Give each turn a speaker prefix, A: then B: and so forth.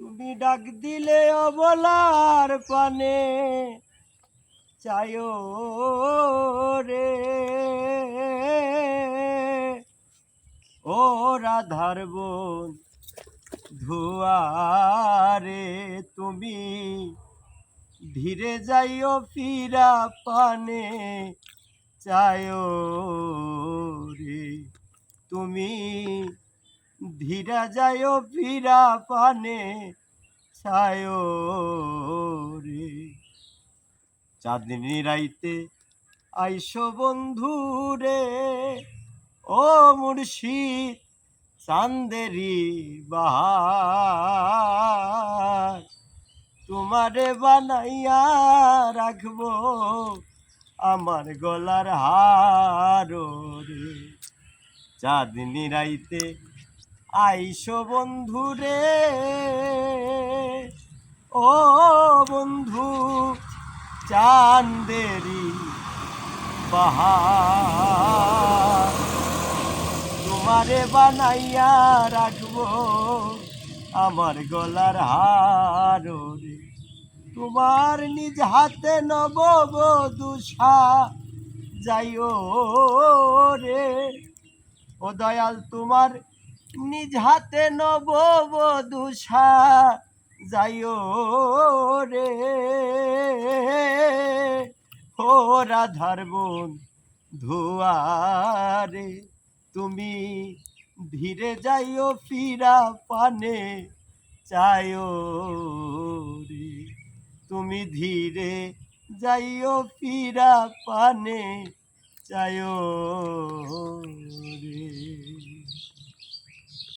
A: তুমি ডাক দিলে অবলার পানে চায়ো রে ও রাধার বোন ধুয়ারে তুমি ধীরে যাইও ফিরা পানে চায়ো রে তুমি ধীরা যাইও ফিরা পানে ছায়ো রে চাঁদনি রাইতে আইসো বন্ধু রে ও মুর্শিদ চাঁদেরি বাহার তোমারে বানাইয়া রাখবো আমার গলার হার রে চাঁদনি রাইতে আইসো বন্ধু রে ও বন্ধু চাঁদেরি বাহার তোমারে বানাইয়া রাখবো আমার গলার হার রে তোমার নিজ হাতে নববধূ যাইও রে ও দয়াল তোমার নিজ হাতে নববধূ যাইও রে ও রাধার বোন ধুয়ারে তুমি ধীরে যাইও ফিরা পানে চায়ো রে তুমি ধীরে যাইও ফিরা পানে চায়ো রে।